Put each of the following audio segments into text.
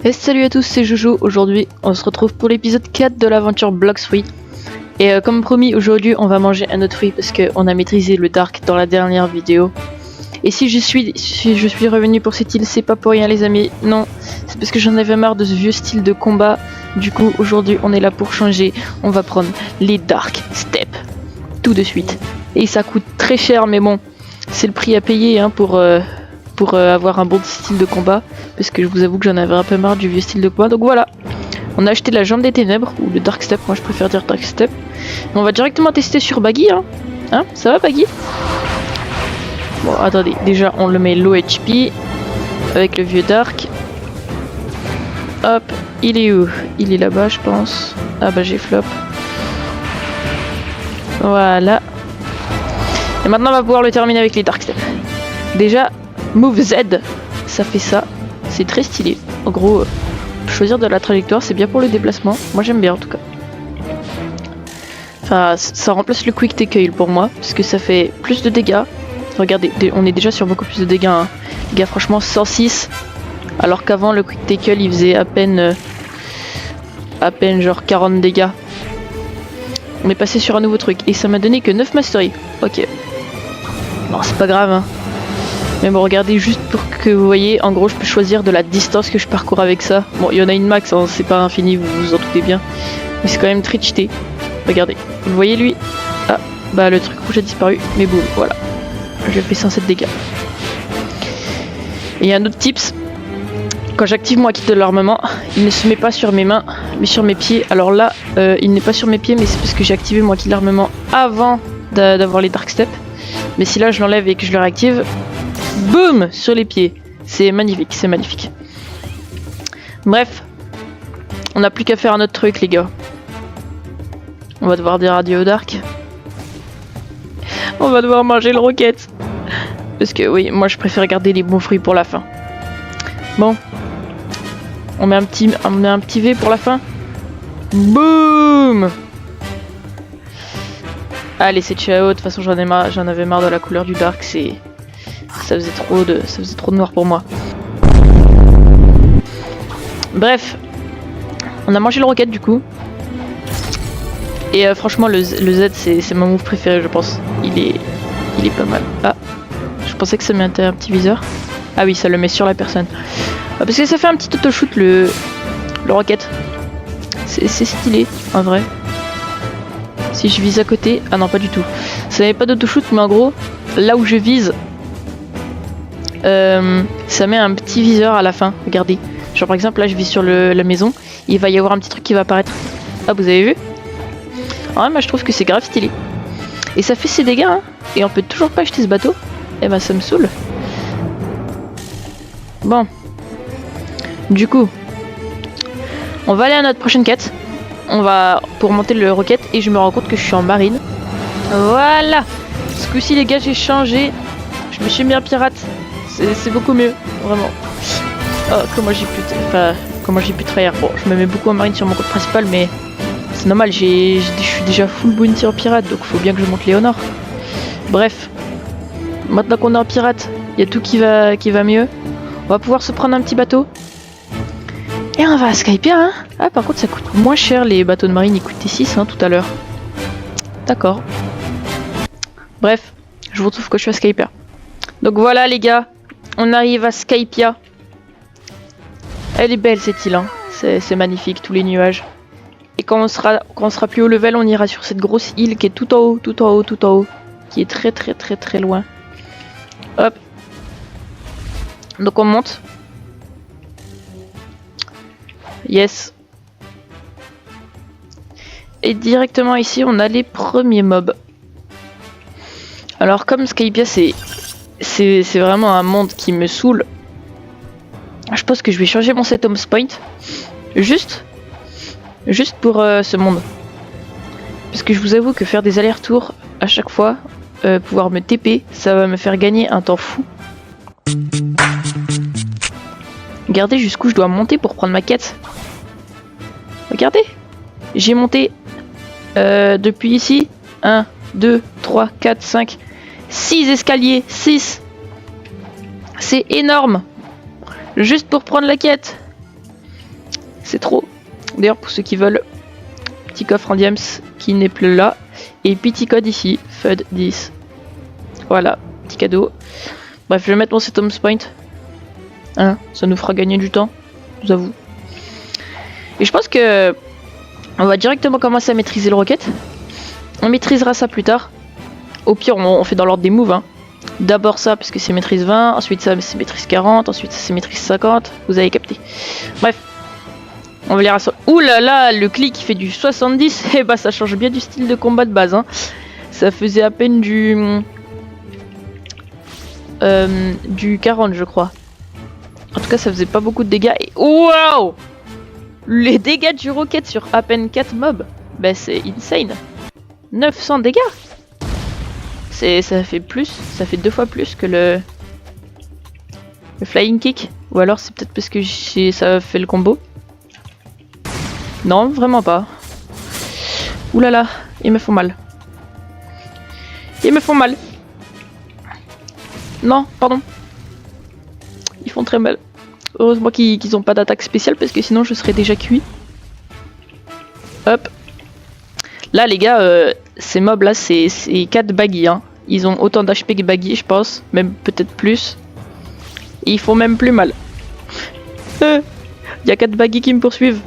Et salut à tous, c'est Jojo. Aujourd'hui, on se retrouve pour l'épisode 4 de l'aventure Blox Fruit. Et comme promis, aujourd'hui, on va manger un autre fruit parce qu'on a maîtrisé le Dark dans la dernière vidéo. Et si je suis revenu pour cette île, c'est pas pour rien les amis. Non, c'est parce que j'en avais marre de ce vieux style de combat. Du coup, aujourd'hui, on est là pour changer. On va prendre les Dark Steps tout de suite. Et ça coûte très cher, mais bon, c'est le prix à payer hein, pour avoir un bon style de combat, parce que je vous avoue que j'en avais un peu marre du vieux style de combat. Donc voilà, on a acheté la jambe des ténèbres ou le Dark Step, moi je préfère dire Dark Step. On va directement tester sur Baggy hein, ça va Baggy? Bon attendez, déjà on le met low HP avec le vieux Dark. Hop, il est où? Il est là-bas je pense. Ah bah j'ai flop. Voilà. Et maintenant on va pouvoir le terminer avec les Dark Step. Déjà Move Z, ça fait ça, c'est très stylé. En gros, choisir de la trajectoire, c'est bien pour le déplacement. Moi j'aime bien en tout cas. Enfin, ça remplace le Quick Tackle pour moi, parce que ça fait plus de dégâts. Regardez, on est déjà sur beaucoup plus de dégâts. Hein. Les gars, franchement, 106. Alors qu'avant, le Quick Tackle, il faisait à peine genre 40 dégâts. On est passé sur un nouveau truc, et ça m'a donné que 9 mastery. Ok. Bon, c'est pas grave, hein. Mais bon, regardez juste pour que vous voyez, en gros je peux choisir de la distance que je parcours avec ça. Bon, il y en a une max, hein, c'est pas infini, vous vous en doutez bien. Mais c'est quand même très cheaté. Regardez, vous voyez lui? Ah, bah le truc rouge a disparu, mais boum, voilà. Je fais 107 dégâts. Et il y a un autre tips. Quand j'active mon kit de l'armement, il ne se met pas sur mes mains, mais sur mes pieds. Alors là, il n'est pas sur mes pieds, mais c'est parce que j'ai activé mon kit de l'armement avant d'avoir les Dark Steps. Mais si là je l'enlève et que je le réactive, boum sur les pieds. C'est magnifique, c'est magnifique. Bref, on n'a plus qu'à faire un autre truc les gars. On va devoir dire adieu au Dark. On va devoir manger le roquette. Parce que oui, moi je préfère garder les bons fruits pour la fin. Bon. On met un petit V pour la fin. Boum. Allez c'est ciao, de toute façon j'en avais marre de la couleur du Dark, ça faisait trop de noir pour moi. Bref, on a mangé le roquette du coup. Et franchement le Z c'est mon move préféré je pense. Il est pas mal. Ah, je pensais que ça mettait un petit viseur. Ah oui, ça le met sur la personne. Ah, parce que ça fait un petit auto-shoot le roquette. C'est stylé en vrai. Si je vise à côté, ah non pas du tout. Ça n'avait pas d'auto-shoot mais en gros, là où je vise, ça met un petit viseur à la fin, regardez. Genre par exemple là je vise sur la maison, il va y avoir un petit truc qui va apparaître. Ah vous avez vu? Ouais moi je trouve que c'est grave stylé. Et ça fait ses dégâts hein. Et on peut toujours pas acheter ce bateau. Eh ben ça me saoule. Bon. Du coup, on va aller à notre prochaine quête. On va pour monter le roquette et je me rends compte que je suis en marine. Voilà. Ce coup-ci les gars j'ai changé. Je me suis mis en pirate. C'est beaucoup mieux, vraiment. Oh, comment j'ai pu trahir. Bon, je me mets beaucoup en marine sur mon compte principal, mais c'est normal, je suis déjà full bounty en pirate, donc faut bien que je monte Léonore. Bref, maintenant qu'on est en pirate, il y a tout qui va mieux. On va pouvoir se prendre un petit bateau. Et on va à Skypiea, hein. Ah, par contre, ça coûte moins cher, les bateaux de marine, ils coûtaient 6 hein, tout à l'heure. D'accord. Bref, je vous retrouve quand je suis à Skypiea. Donc voilà les gars. On arrive à Skypiea. Elle est belle cette île, hein. C'est magnifique, tous les nuages. Et quand on sera plus haut level, on ira sur cette grosse île qui est tout en haut, qui est très loin. Hop. Donc on monte. Yes. Et directement ici, on a les premiers mobs. Alors comme Skypiea, c'est vraiment un monde qui me saoule. Je pense que je vais changer mon set home point. Juste pour ce monde. Parce que je vous avoue que faire des allers-retours à chaque fois, pouvoir me TP, ça va me faire gagner un temps fou. Regardez jusqu'où je dois monter pour prendre ma quête. Regardez. J'ai monté depuis ici 1, 2, 3, 4, 5, 6 escaliers. 6. C'est énorme. Juste pour prendre la quête. C'est trop. D'ailleurs, pour ceux qui veulent, petit coffre en diams qui n'est plus là. Et petit code ici, FUD10. Voilà, petit cadeau. Bref, je vais mettre mon Settlement Point. Hein, ça nous fera gagner du temps, je vous avoue. Et je pense que on va directement commencer à maîtriser le rocket. On maîtrisera ça plus tard. Au pire, on fait dans l'ordre des moves. Hein. D'abord ça, parce que c'est maîtrise 20. Ensuite ça, c'est maîtrise 40. Ensuite ça, c'est maîtrise 50. Vous avez capté. Bref. On va lire à ça. Ouh là là, le clic qui fait du 70. Et bah ça change bien du style de combat de base. Hein. Ça faisait à peine du 40, je crois. En tout cas, ça faisait pas beaucoup de dégâts. Et waouh! Les dégâts du rocket sur à peine 4 mobs. Bah c'est insane. 900 dégâts. Ça fait plus, ça fait 2 fois plus que le flying kick. Ou alors c'est peut-être parce que ça fait le combo. Non, vraiment pas. Ouh là là, ils me font mal. Ils me font mal. Non, pardon. Ils font très mal. Heureusement qu'ils ont pas d'attaque spéciale parce que sinon je serais déjà cuit. Hop. Là les gars, ces mobs là c'est 4 baggy. Hein. Ils ont autant d'HP que baggy je pense. Même peut-être plus. Et ils font même plus mal. Il y a 4 baggy qui me poursuivent.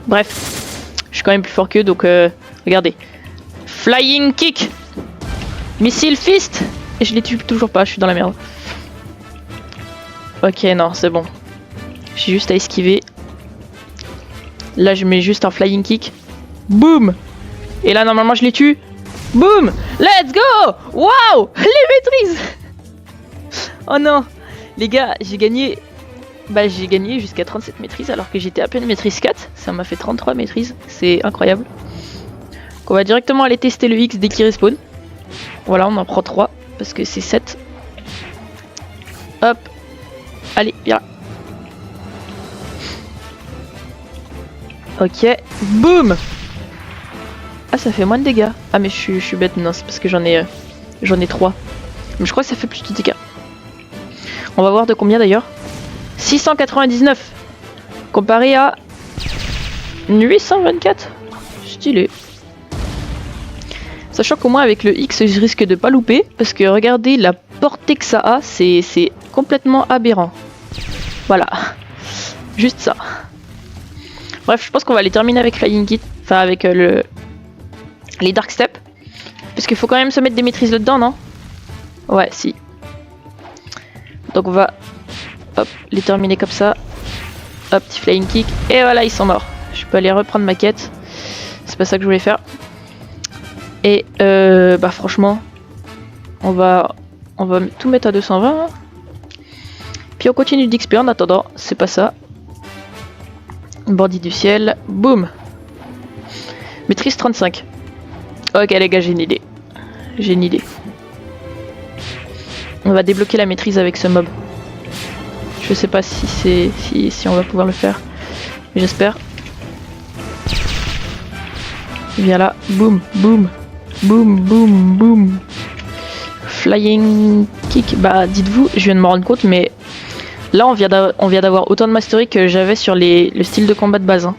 Bref. Je suis quand même plus fort qu'eux donc regardez. Flying kick. Missile fist. Et je les tue toujours pas, je suis dans la merde. Ok, non, c'est bon. J'ai juste à esquiver. Là, je mets juste un flying kick. Boum! Et là, normalement, je les tue. Boum! Let's go! Waouh! Les maîtrises! Oh non! Les gars, j'ai gagné... Bah, j'ai gagné jusqu'à 37 maîtrises alors que j'étais à peine maîtrise 4. Ça m'a fait 33 maîtrises. C'est incroyable. Donc, on va directement aller tester le X dès qu'il respawn. Voilà, on en prend 3 parce que c'est 7. Hop! Allez, viens. Ok, boum. Ah, ça fait moins de dégâts. Ah, mais je suis bête, non, c'est parce que j'en ai 3. Mais je crois que ça fait plus de dégâts. On va voir de combien d'ailleurs. 699 comparé à 824. Stylé. Sachant qu'au moins avec le X, je risque de pas louper parce que regardez la portée que ça a, c'est complètement aberrant. Voilà, juste ça. Bref, je pense qu'on va les terminer avec Flying Kit, enfin avec les Dark Step. Parce qu'il faut quand même se mettre des maîtrises là-dedans, non? Ouais, si. Donc on va hop, les terminer comme ça. Hop, petit Flying Kick. Et voilà, ils sont morts. Je peux aller reprendre ma quête. C'est pas ça que je voulais faire. Et bah franchement, on va tout mettre à 220. Hein. Puis on continue d'XP en attendant, c'est pas ça. Bandit du ciel, boum. Maîtrise 35. Ok les gars, j'ai une idée. J'ai une idée. On va débloquer la maîtrise avec ce mob. Je sais pas si on va pouvoir le faire. Mais j'espère. Viens là, boum, boum. Boum, boum, boum. Flying kick. Bah, dites-vous, je viens de me rendre compte, mais là, on vient d'avoir autant de mastery que j'avais sur le style de combat de base. Hein.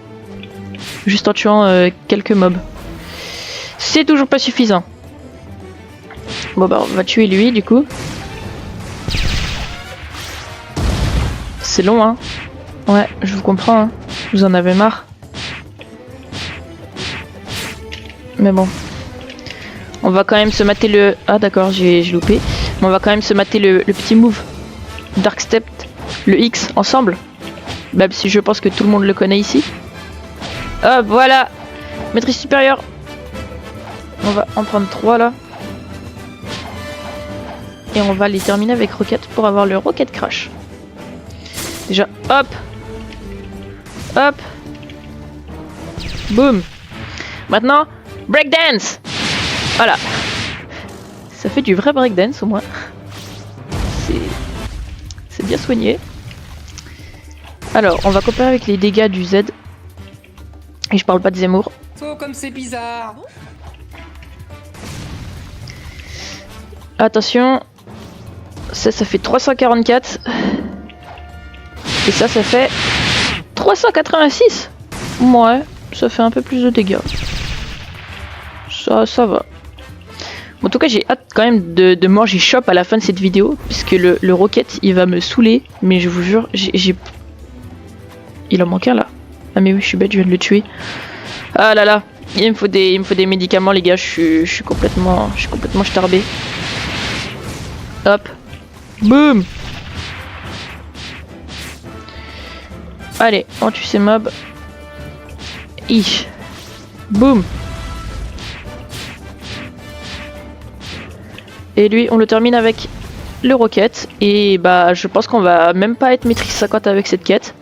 Juste en tuant quelques mobs. C'est toujours pas suffisant. Bon, bah, on va tuer lui, du coup. C'est long, hein. Ouais, je vous comprends, hein. Vous en avez marre. Mais bon. On va quand même se mater le... Ah d'accord, j'ai loupé. Mais on va quand même se mater le petit move. Dark Step, le X, ensemble. Même si je pense que tout le monde le connaît ici. Hop, voilà. Maîtrise supérieure. On va en prendre 3 là. Et on va les terminer avec Rocket pour avoir le Rocket Crash. Déjà, hop. Hop. Boum. Maintenant, breakdance. Voilà. Ça fait du vrai breakdance au moins. C'est bien soigné. Alors, on va comparer avec les dégâts du Z. Et je parle pas de Zemmour. Oh, comme c'est bizarre. Attention. Ça fait 344. Et ça fait 386. Ouais, ça fait un peu plus de dégâts. Ça va. En tout cas, j'ai hâte quand même de manger Chop à la fin de cette vidéo, puisque le rocket, il va me saouler. Mais je vous jure, j'ai... Il en manque un là. Ah mais oui, je suis bête, je viens de le tuer. Ah là là, il me faut des médicaments les gars, je suis complètement starbé. Hop. Boum. Allez, on tue ces mobs. Boum. Et lui, on le termine avec le rocket. Et bah, je pense qu'on va même pas être maîtrise 50 avec cette quête.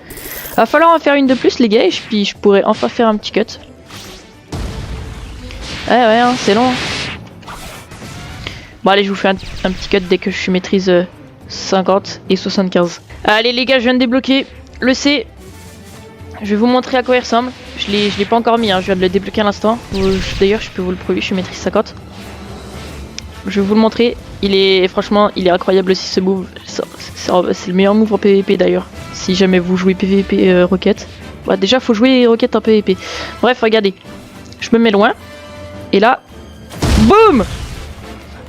Va falloir en faire une de plus, les gars, et puis je pourrais enfin faire un petit cut. Ouais, hein, c'est long. Bon, allez, je vous fais un petit cut dès que je suis maîtrise 50 et 75. Allez, les gars, je viens de débloquer le C. Je vais vous montrer à quoi il ressemble. Je l'ai pas encore mis, hein, je viens de le débloquer à l'instant. D'ailleurs, je peux vous le prouver, je suis maîtrise 50. Je vais vous le montrer. Franchement, il est incroyable aussi ce move. C'est le meilleur move en PvP d'ailleurs. Si jamais vous jouez PvP Rocket. Bah, déjà, faut jouer Rocket en PvP. Bref, regardez. Je me mets loin. Et là, boum!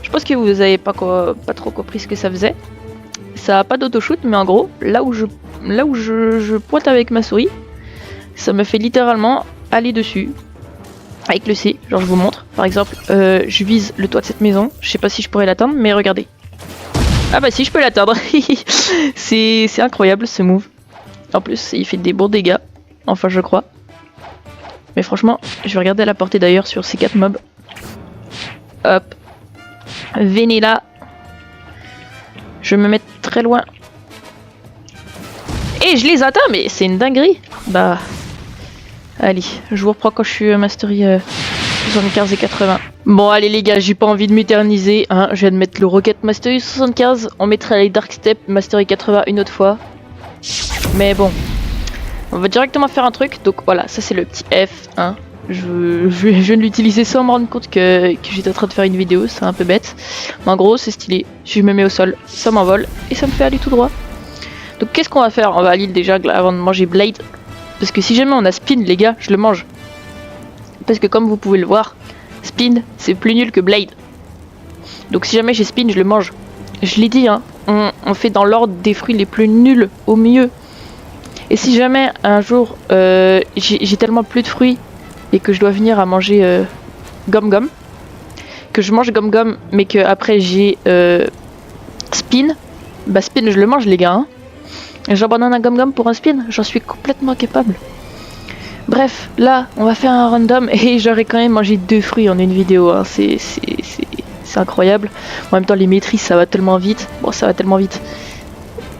Je pense que vous avez pas trop compris ce que ça faisait. Ça a pas d'auto-shoot, mais en gros, là où je pointe avec ma souris, ça me fait littéralement aller dessus. Avec le C, genre je vous montre. Par exemple, je vise le toit de cette maison. Je sais pas si je pourrais l'atteindre, mais regardez. Ah bah si, je peux l'atteindre. C'est incroyable ce move. En plus, il fait des bons dégâts. Enfin, je crois. Mais franchement, je vais regarder la portée d'ailleurs sur ces 4 mobs. Hop. Venez là. Je vais me mettre très loin. Et je les atteins, mais c'est une dinguerie. Bah... Allez, je vous reprends quand je suis Mastery 75 et 80. Bon allez les gars, j'ai pas envie de m'éterniser, hein. Je viens de mettre le Rocket Mastery 75, on mettra les Dark Step Mastery 80 une autre fois. Mais bon, on va directement faire un truc, donc voilà, ça c'est le petit F, hein. Je viens de l'utiliser sans me rendre compte que j'étais en train de faire une vidéo, c'est un peu bête. Mais en gros c'est stylé, je me mets au sol, ça m'envole et ça me fait aller tout droit. Donc qu'est-ce qu'on va faire? On va à l'île déjà avant de manger Blade. Parce que si jamais on a Spin, les gars, je le mange. Parce que comme vous pouvez le voir, Spin, c'est plus nul que Blade. Donc si jamais j'ai Spin, je le mange. Je l'ai dit, hein, on fait dans l'ordre des fruits les plus nuls au mieux. Et si jamais un jour, j'ai tellement plus de fruits et que je dois venir à manger Gom Gom, que je mange Gom Gom, mais que après j'ai Spin, bah Spin, je le mange, les gars, hein. J'abandonne un Gom Gom pour un Spin, j'en suis complètement capable. Bref, là, on va faire un random et j'aurais quand même mangé 2 fruits en une vidéo, hein. C'est incroyable. En même temps, les maîtrises, ça va tellement vite. Bon, ça va tellement vite.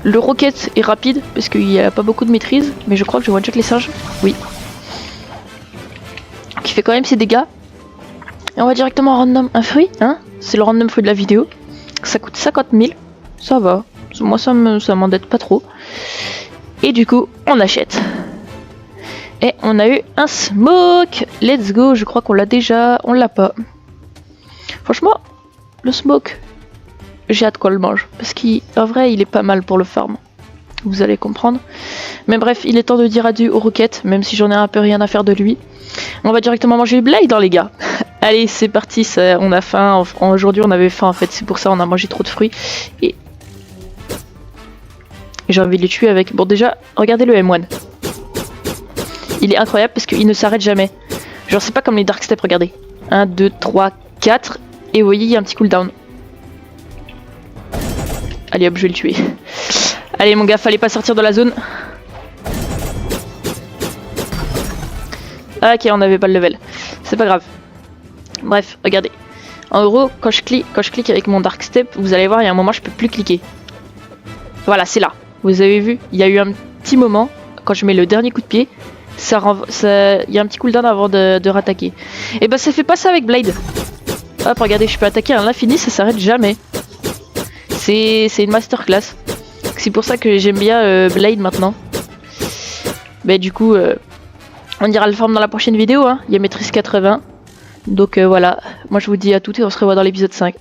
Le Rocket est rapide, parce qu'il n'y a pas beaucoup de maîtrise, mais je crois que je one-shot les singes. Oui. Qui fait quand même ses dégâts. Et on va directement random un fruit, hein. C'est le random fruit de la vidéo. Ça coûte 50 000. Ça va. Moi, ça m'endette pas trop. Et du coup, on achète. Et on a eu un smoke. Let's go. Je crois qu'on l'a déjà. On l'a pas. Franchement, le smoke, j'ai hâte qu'on le mange. Parce qu'en vrai, il est pas mal pour le farm. Vous allez comprendre. Mais bref, il est temps de dire adieu au Rocket. Même si j'en ai un peu rien à faire de lui. On va directement manger le Blade, hein, les gars. Allez, c'est parti. On a faim. Aujourd'hui, on avait faim en fait. C'est pour ça on a mangé trop de fruits. Et j'ai envie de les tuer avec... Bon déjà, regardez le M1. Il est incroyable parce qu'il ne s'arrête jamais. Genre c'est pas comme les Dark Step, regardez. 1, 2, 3, 4. Et vous voyez, il y a un petit cooldown. Allez hop, je vais le tuer. Allez mon gars, fallait pas sortir de la zone. Ok, on n'avait pas le level. C'est pas grave. Bref, regardez. En gros, quand je clique avec mon Dark Step, vous allez voir, il y a un moment, je peux plus cliquer. Voilà, c'est là. Vous avez vu, il y a eu un petit moment, quand je mets le dernier coup de pied, il y a un petit cooldown avant de rattaquer. Et bah ça fait pas ça avec Blade. Hop, regardez, je peux attaquer à l'infini, ça s'arrête jamais. C'est une masterclass. C'est pour ça que j'aime bien Blade maintenant. Mais du coup, on ira le farm dans la prochaine vidéo, hein. Il y a maîtrise 80. Donc voilà, moi je vous dis à toutes et on se revoit dans l'épisode 5.